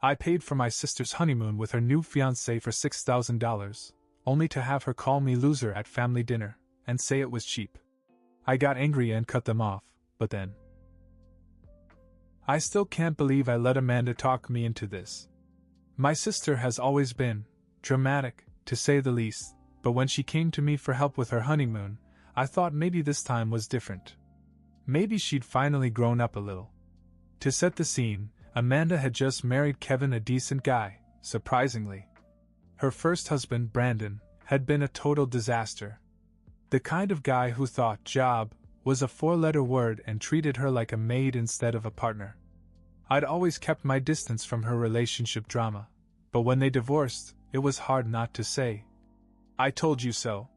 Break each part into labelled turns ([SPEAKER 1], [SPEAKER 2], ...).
[SPEAKER 1] I paid for my sister's honeymoon with her new fiancé for $6,000, only to have her call me loser at family dinner and say it was cheap. I got angry and cut them off, but then I still can't believe I let Amanda talk me into this. My sister has always been dramatic, to say the least, but when she came to me for help with her honeymoon, I thought maybe this time was different. Maybe she'd finally grown up a little. To set the scene, Amanda had just married Kevin, a decent guy, surprisingly. Her first husband, Brandon, had been a total disaster. The kind of guy who thought job was a four-letter word and treated her like a maid instead of a partner. I'd always kept my distance from her relationship drama, but when they divorced, it was hard not to say, "I told you so."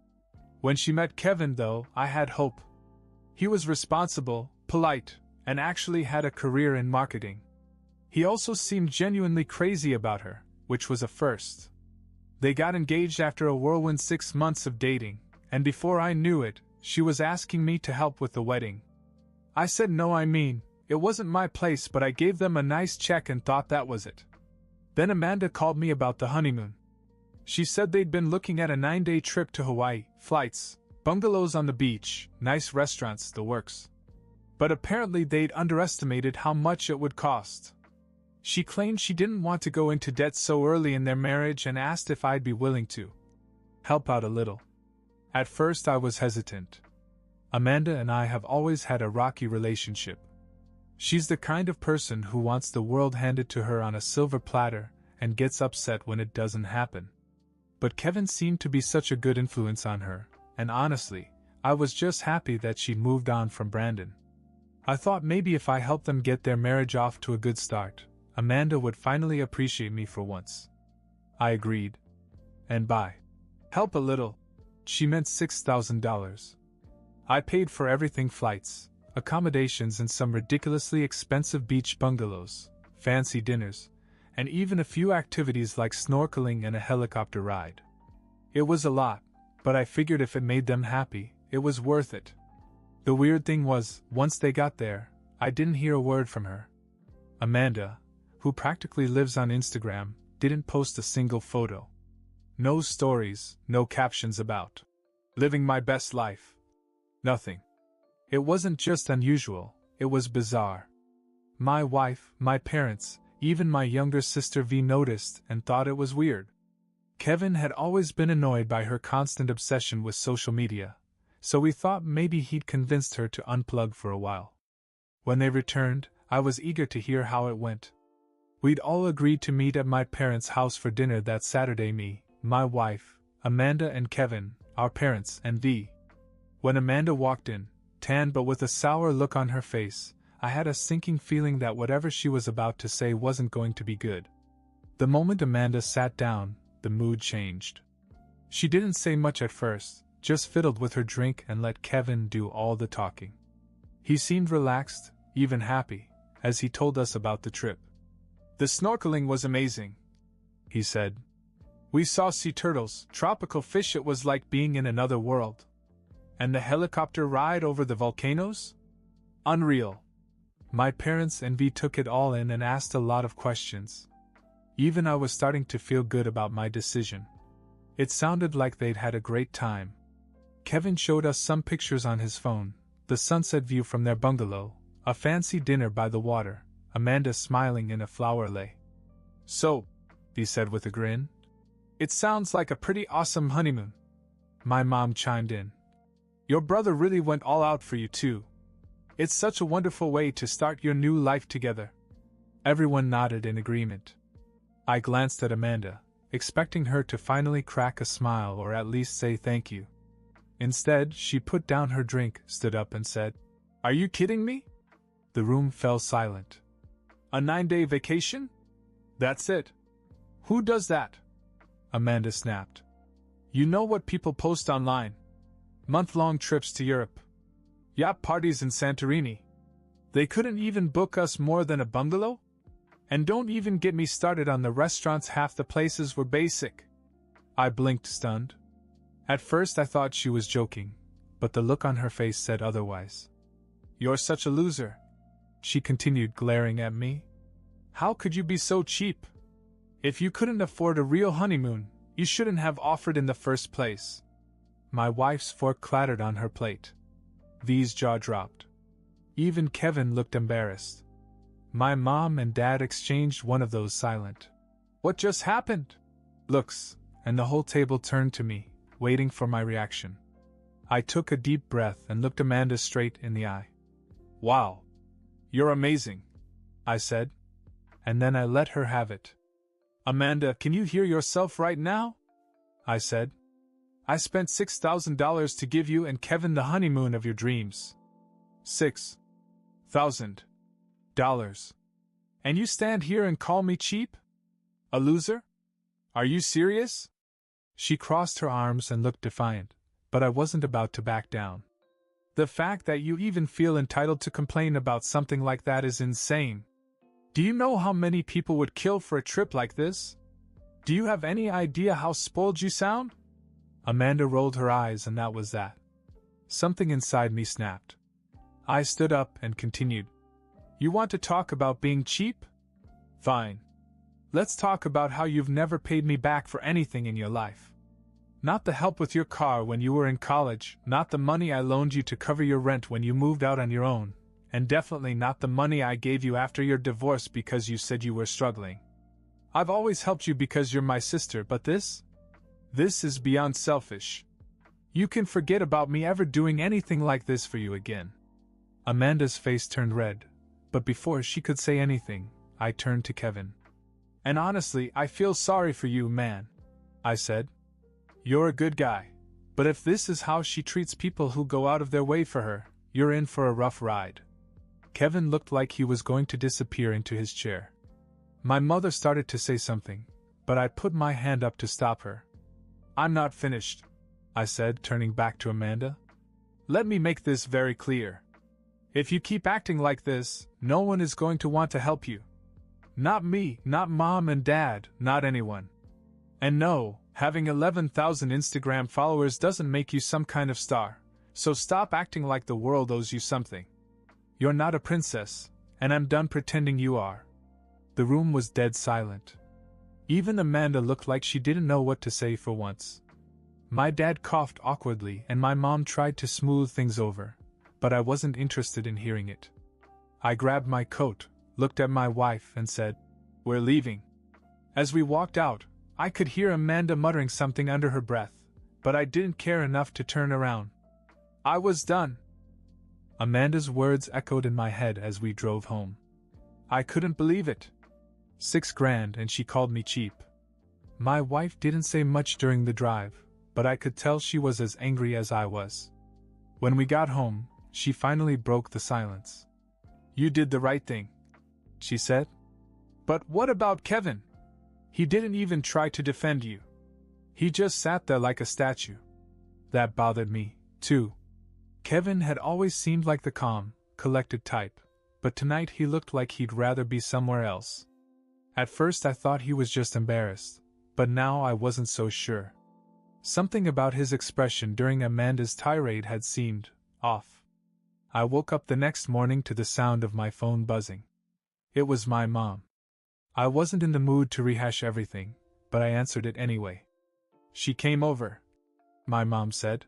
[SPEAKER 1] When she met Kevin, though, I had hope. He was responsible, polite, and actually had a career in marketing. He also seemed genuinely crazy about her, which was a first. They got engaged after a whirlwind 6 months of dating, and before I knew it, she was asking me to help with the wedding. I said no, it wasn't my place, but I gave them a nice check and thought that was it. Then Amanda called me about the honeymoon. She said they'd been looking at a 9-day trip to Hawaii, flights, bungalows on the beach, nice restaurants, the works. But apparently they'd underestimated how much it would cost. She claimed she didn't want to go into debt so early in their marriage and asked if I'd be willing to help out a little. At first I was hesitant. Amanda and I have always had a rocky relationship. She's the kind of person who wants the world handed to her on a silver platter and gets upset when it doesn't happen. But Kevin seemed to be such a good influence on her, and honestly, I was just happy that she'd moved on from Brandon. I thought maybe if I helped them get their marriage off to a good start, Amanda would finally appreciate me for once. I agreed. And by help a little, she meant $6,000. I paid for everything: flights, accommodations in some ridiculously expensive beach bungalows, fancy dinners, and even a few activities like snorkeling and a helicopter ride. It was a lot, but I figured if it made them happy, it was worth it. The weird thing was, once they got there, I didn't hear a word from her. Amanda, who practically lives on Instagram, didn't post a single photo. No stories, no captions about living my best life. Nothing. It wasn't just unusual, it was bizarre. My wife, my parents, even my younger sister V noticed and thought it was weird. Kevin had always been annoyed by her constant obsession with social media, so we thought maybe he'd convinced her to unplug for a while. When they returned, I was eager to hear how it went. We'd all agreed to meet at my parents' house for dinner that Saturday: me, my wife, Amanda and Kevin, our parents, and V. When Amanda walked in, tan but with a sour look on her face, I had a sinking feeling that whatever she was about to say wasn't going to be good. The moment Amanda sat down, the mood changed. She didn't say much at first, just fiddled with her drink and let Kevin do all the talking. He seemed relaxed, even happy, as he told us about the trip. "The snorkeling was amazing," he said. "We saw sea turtles, tropical fish, it was like being in another world. And the helicopter ride over the volcanoes? Unreal." My parents and V took it all in and asked a lot of questions. Even I was starting to feel good about my decision. It sounded like they'd had a great time. Kevin showed us some pictures on his phone, the sunset view from their bungalow, a fancy dinner by the water, Amanda smiling in a flower lei. "So," he said with a grin, "it sounds like a pretty awesome honeymoon." My mom chimed in. "Your brother really went all out for you too. It's such a wonderful way to start your new life together." Everyone nodded in agreement. I glanced at Amanda, expecting her to finally crack a smile or at least say thank you. Instead, she put down her drink, stood up and said, "Are you kidding me?" The room fell silent. "A 9-day vacation? That's it. Who does that?" Amanda snapped. "You know what people post online? Month-long trips to Europe. Yacht parties in Santorini. They couldn't even book us more than a bungalow? And don't even get me started on the restaurants, half the places were basic." I blinked, stunned. At first I thought she was joking, but the look on her face said otherwise. "You're such a loser," she continued, glaring at me. "How could you be so cheap? If you couldn't afford a real honeymoon, you shouldn't have offered in the first place. My wife's fork clattered on her plate. V's jaw dropped. Even Kevin looked embarrassed. My mom and dad exchanged one of those silent "What just happened?" looks, and the whole table turned to me, waiting for my reaction. I took a deep breath and looked Amanda straight in the eye. "Wow. You're amazing," I said. And then I let her have it. "Amanda, can you hear yourself right now?" I said. "I spent $6,000 to give you and Kevin the honeymoon of your dreams. $6,000. And you stand here and call me cheap? A loser? Are you serious?" She crossed her arms and looked defiant, but I wasn't about to back down. "The fact that you even feel entitled to complain about something like that is insane. Do you know how many people would kill for a trip like this? Do you have any idea how spoiled you sound?" Amanda rolled her eyes, and that was that. Something inside me snapped. I stood up and continued. "You want to talk about being cheap? Fine. Let's talk about how you've never paid me back for anything in your life. Not the help with your car when you were in college, not the money I loaned you to cover your rent when you moved out on your own, and definitely not the money I gave you after your divorce because you said you were struggling. I've always helped you because you're my sister, but this is beyond selfish. You can forget about me ever doing anything like this for you again." Amanda's face turned red, but before she could say anything, I turned to Kevin. "And honestly, I feel sorry for you, man," I said. "You're a good guy, but if this is how she treats people who go out of their way for her, you're in for a rough ride." Kevin looked like he was going to disappear into his chair. My mother started to say something, but I put my hand up to stop her. "I'm not finished," I said, turning back to Amanda. "Let me make this very clear. If you keep acting like this, no one is going to want to help you. Not me, not mom and dad, not anyone. And no, having 11,000 Instagram followers doesn't make you some kind of star, so stop acting like the world owes you something. You're not a princess, and I'm done pretending you are." The room was dead silent. Even Amanda looked like she didn't know what to say for once. My dad coughed awkwardly and my mom tried to smooth things over, but I wasn't interested in hearing it. I grabbed my coat, looked at my wife and said, "We're leaving." As we walked out, I could hear Amanda muttering something under her breath, but I didn't care enough to turn around. I was done. Amanda's words echoed in my head as we drove home. I couldn't believe it. $6,000 and she called me cheap. My wife didn't say much during the drive, but I could tell she was as angry as I was. When we got home, she finally broke the silence. "You did the right thing," she said. "But what about Kevin? He didn't even try to defend you. He just sat there like a statue." That bothered me, too. Kevin had always seemed like the calm, collected type, but tonight he looked like he'd rather be somewhere else. At first I thought he was just embarrassed, but now I wasn't so sure. Something about his expression during Amanda's tirade had seemed off. I woke up the next morning to the sound of my phone buzzing. It was my mom. I wasn't in the mood to rehash everything, but I answered it anyway. "She came over," my mom said.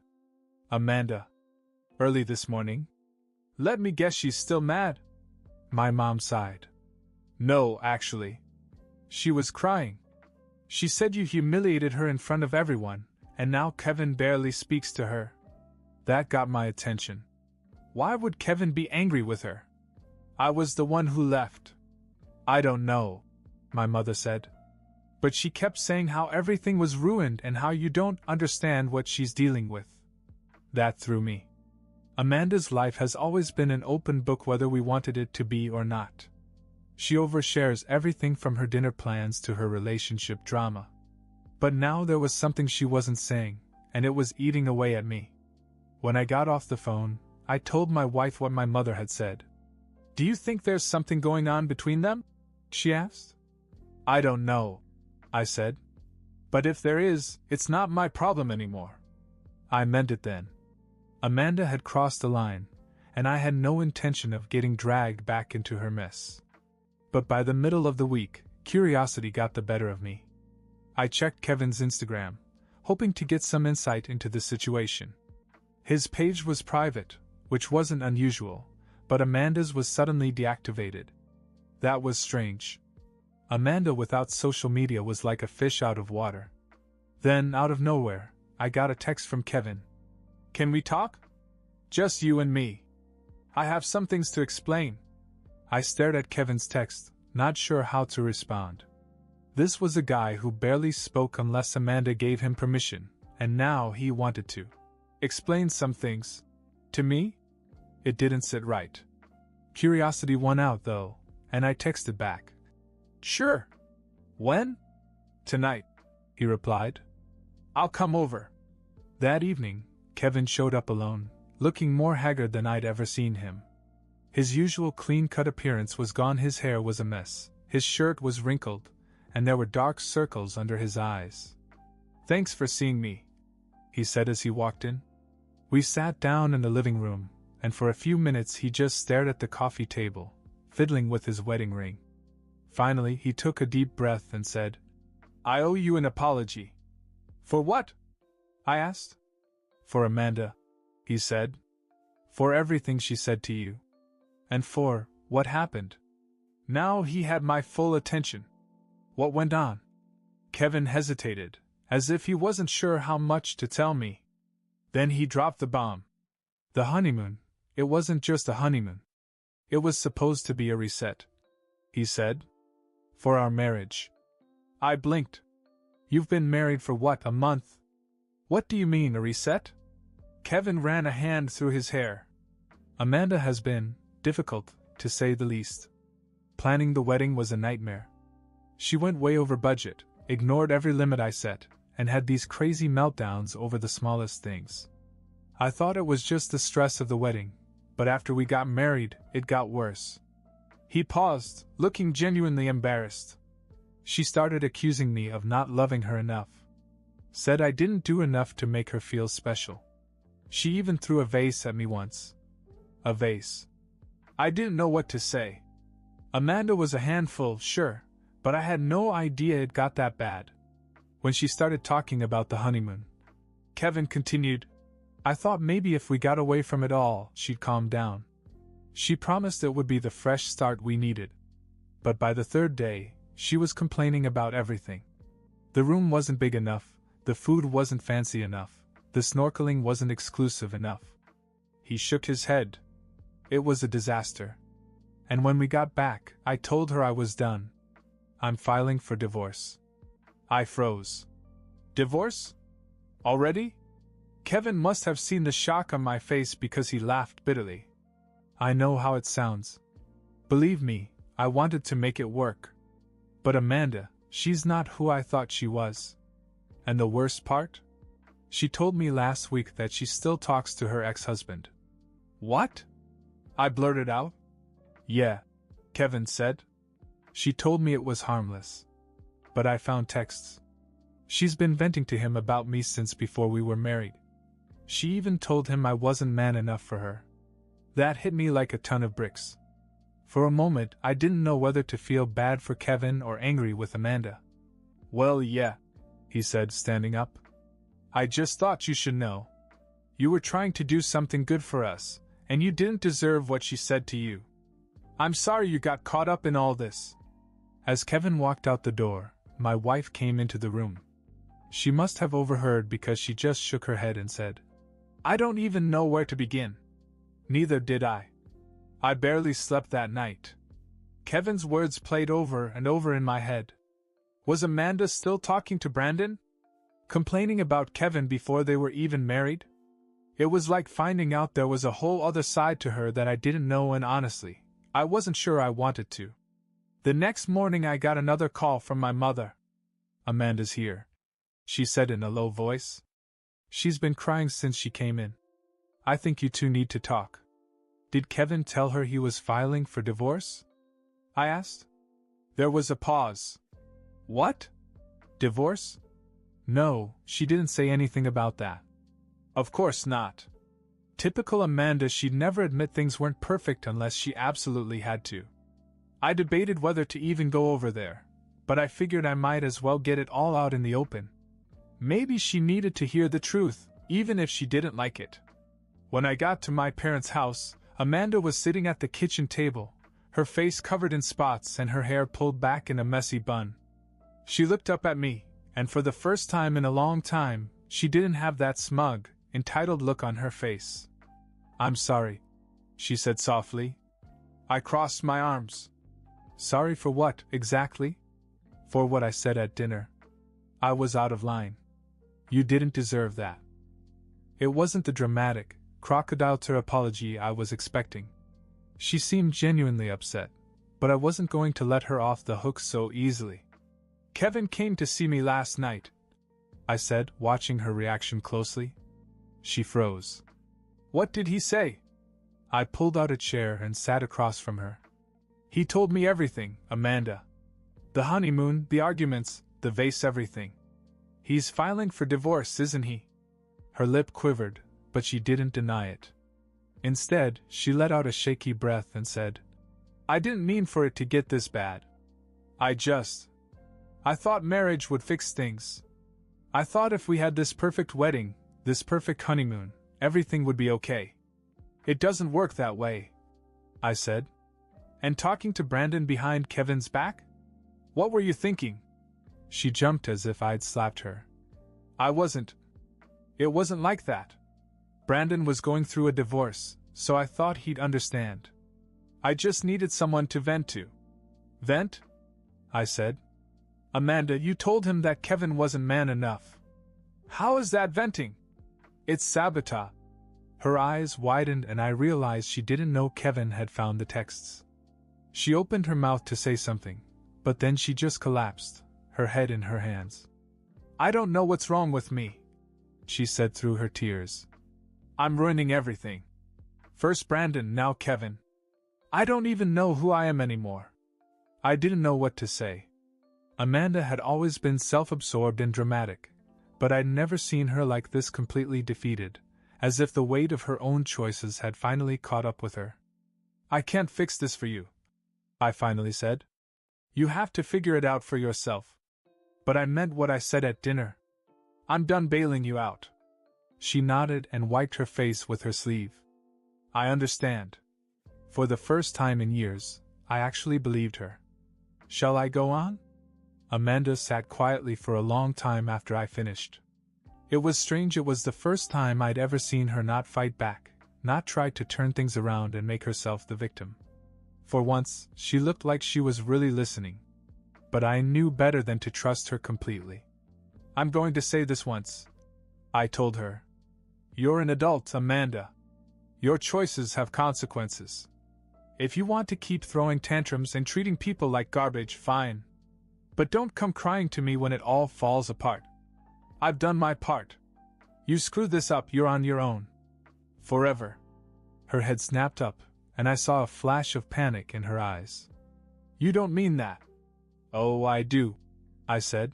[SPEAKER 1] "Amanda. Early this morning? Let me guess, she's still mad?" My mom sighed. "No, actually. She was crying. She said you humiliated her in front of everyone, and now Kevin barely speaks to her." That got my attention. Why would Kevin be angry with her? I was the one who left. "I don't know," my mother said. "But she kept saying how everything was ruined and how you don't understand what she's dealing with." That threw me. Amanda's life has always been an open book whether we wanted it to be or not. She overshares everything from her dinner plans to her relationship drama. But now there was something she wasn't saying, and it was eating away at me. When I got off the phone, I told my wife what my mother had said. "Do you think there's something going on between them?" she asked. "I don't know," I said. "But if there is, it's not my problem anymore." I meant it then. Amanda had crossed the line, and I had no intention of getting dragged back into her mess. But by the middle of the week, Curiosity got the better of me. I checked Kevin's Instagram, hoping to get some insight into the situation. His page was private, which wasn't unusual, but Amanda's was suddenly deactivated. That was strange. Amanda without social media was like a fish out of water. Then, out of nowhere, I got a text from Kevin. "Can we talk? Just you and me. I have some things to explain." I stared at Kevin's text, not sure how to respond. This was a guy who barely spoke unless Amanda gave him permission, and now he wanted to explain some things. To me? It didn't sit right. Curiosity won out, though, and I texted back. "Sure. When?" "Tonight," he replied. "I'll come over." That evening, Kevin showed up alone, looking more haggard than I'd ever seen him. His usual clean-cut appearance was gone, his hair was a mess, his shirt was wrinkled, and there were dark circles under his eyes. "Thanks for seeing me," he said as he walked in. We sat down in the living room, and for a few minutes he just stared at the coffee table, fiddling with his wedding ring. Finally, he took a deep breath and said, "I owe you an apology." "For what?" I asked. "For Amanda," he said. "For everything she said to you. And for what happened." Now he had my full attention. "What went on?" Kevin hesitated, as if he wasn't sure how much to tell me. Then he dropped the bomb. "The honeymoon, it wasn't just a honeymoon. It was supposed to be a reset," he said. "For our marriage." I blinked. "You've been married for what, a month? What do you mean, a reset?" Kevin ran a hand through his hair. "Amanda has been difficult, to say the least. Planning the wedding was a nightmare. She went way over budget, ignored every limit I set, and had these crazy meltdowns over the smallest things. I thought it was just the stress of the wedding, but after we got married, it got worse." He paused, looking genuinely embarrassed. "She started accusing me of not loving her enough. Said I didn't do enough to make her feel special. She even threw a vase at me once." A vase. I didn't know what to say. Amanda was a handful, sure, but I had no idea it got that bad. When she started talking about the honeymoon, Kevin continued, "I thought maybe if we got away from it all, she'd calm down. She promised it would be the fresh start we needed. But by the third day, she was complaining about everything. The room wasn't big enough, the food wasn't fancy enough, the snorkeling wasn't exclusive enough." He shook his head. "It was a disaster. And when we got back, I told her I was done. I'm filing for divorce." I froze. "Divorce? Already?" Kevin must have seen the shock on my face because he laughed bitterly. "I know how it sounds. Believe me, I wanted to make it work. But Amanda, she's not who I thought she was. And the worst part? She told me last week that she still talks to her ex-husband." "What?" I blurted out. "Yeah," Kevin said. "She told me it was harmless. But I found texts. She's been venting to him about me since before we were married. She even told him I wasn't man enough for her." That hit me like a ton of bricks. For a moment, I didn't know whether to feel bad for Kevin or angry with Amanda. "Well, yeah," he said, standing up. "I just thought you should know. You were trying to do something good for us, and you didn't deserve what she said to you. I'm sorry you got caught up in all this." As Kevin walked out the door, my wife came into the room. She must have overheard because she just shook her head and said, "I don't even know where to begin." Neither did I. I barely slept that night. Kevin's words played over and over in my head. Was Amanda still talking to Brandon? Complaining about Kevin before they were even married? It was like finding out there was a whole other side to her that I didn't know, and honestly, I wasn't sure I wanted to. The next morning I got another call from my mother. "Amanda's here," she said in a low voice. "She's been crying since she came in. I think you two need to talk." "Did Kevin tell her he was filing for divorce?" I asked. There was a pause. "What? Divorce?" "No, she didn't say anything about that." "Of course not. Typical Amanda, she'd never admit things weren't perfect unless she absolutely had to." I debated whether to even go over there, but I figured I might as well get it all out in the open. Maybe she needed to hear the truth, even if she didn't like it. When I got to my parents' house, Amanda was sitting at the kitchen table, her face covered in spots and her hair pulled back in a messy bun. She looked up at me, and for the first time in a long time, she didn't have that smug, entitled look on her face. "I'm sorry," she said softly. I crossed my arms. Sorry for what, exactly? For what I said at dinner. I was out of line. You didn't deserve that. It wasn't the dramatic, crocodile tear apology I was expecting. She seemed genuinely upset, but I wasn't going to let her off the hook so easily. "Kevin came to see me last night," I said, watching her reaction closely. She froze. "What did he say?" I pulled out a chair and sat across from her. "He told me everything, Amanda. The honeymoon, the arguments, the vase, everything. He's filing for divorce, isn't he?" Her lip quivered, but she didn't deny it. Instead, she let out a shaky breath and said, "I didn't mean for it to get this bad. I thought marriage would fix things. I thought if we had this perfect wedding, this perfect honeymoon, everything would be okay. It doesn't work that way," I said. "And talking to Brandon behind Kevin's back? What were you thinking?" She jumped as if I'd slapped her. It wasn't like that. Brandon was going through a divorce, so I thought he'd understand. I just needed someone to vent to." "Vent?" I said. "Amanda, you told him that Kevin wasn't man enough. How is that venting? It's sabotage." Her eyes widened and I realized she didn't know Kevin had found the texts. She opened her mouth to say something, but then she just collapsed, her head in her hands. "I don't know what's wrong with me," she said through her tears. "I'm ruining everything. First Brandon, now Kevin. I don't even know who I am anymore." I didn't know what to say. Amanda had always been self-absorbed and dramatic, but I'd never seen her like this, completely defeated, as if the weight of her own choices had finally caught up with her. "I can't fix this for you," I finally said. "You have to figure it out for yourself." But I meant what I said at dinner. "I'm done bailing you out." She nodded and wiped her face with her sleeve. "I understand." For the first time in years, I actually believed her. "Shall I go on?" Amanda sat quietly for a long time after I finished. It was strange. It was the first time I'd ever seen her not fight back, not try to turn things around and make herself the victim. For once, she looked like she was really listening. But I knew better than to trust her completely. "I'm going to say this once," I told her. "You're an adult, Amanda. Your choices have consequences. If you want to keep throwing tantrums and treating people like garbage, fine. But don't come crying to me when it all falls apart. I've done my part. You screw this up, you're on your own. Forever." Her head snapped up, and I saw a flash of panic in her eyes. "You don't mean that." "Oh, I do," I said.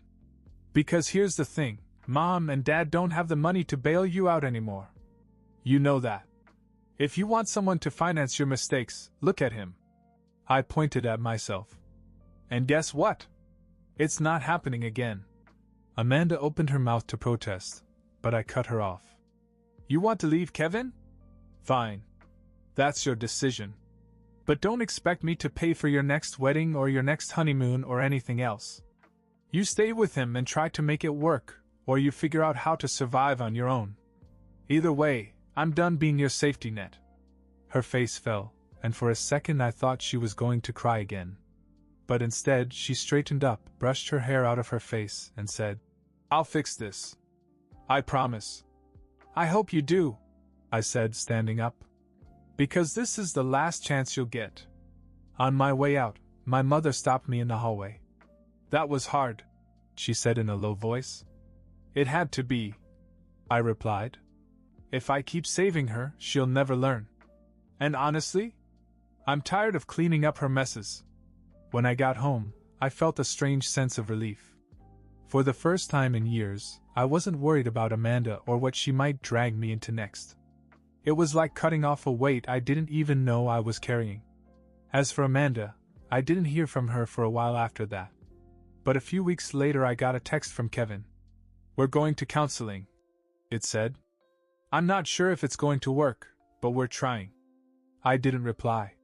[SPEAKER 1] "Because here's the thing, Mom and Dad don't have the money to bail you out anymore. You know that. If you want someone to finance your mistakes, look at him." I pointed at myself. "And guess what? It's not happening again." Amanda opened her mouth to protest, but I cut her off. "You want to leave Kevin? Fine. That's your decision. But don't expect me to pay for your next wedding or your next honeymoon or anything else. You stay with him and try to make it work, or you figure out how to survive on your own. Either way, I'm done being your safety net." Her face fell, and for a second I thought she was going to cry again. But instead, she straightened up, brushed her hair out of her face, and said, "I'll fix this. I promise." "I hope you do," I said, standing up. "Because this is the last chance you'll get." On my way out, my mother stopped me in the hallway. "That was hard," she said in a low voice. "It had to be," I replied. "If I keep saving her, she'll never learn. And honestly, I'm tired of cleaning up her messes." When I got home, I felt a strange sense of relief. For the first time in years, I wasn't worried about Amanda or what she might drag me into next. It was like cutting off a weight I didn't even know I was carrying. As for Amanda, I didn't hear from her for a while after that. But a few weeks later I got a text from Kevin. "We're going to counseling," it said. "I'm not sure if it's going to work, but we're trying." I didn't reply.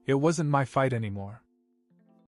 [SPEAKER 1] It wasn't my fight anymore.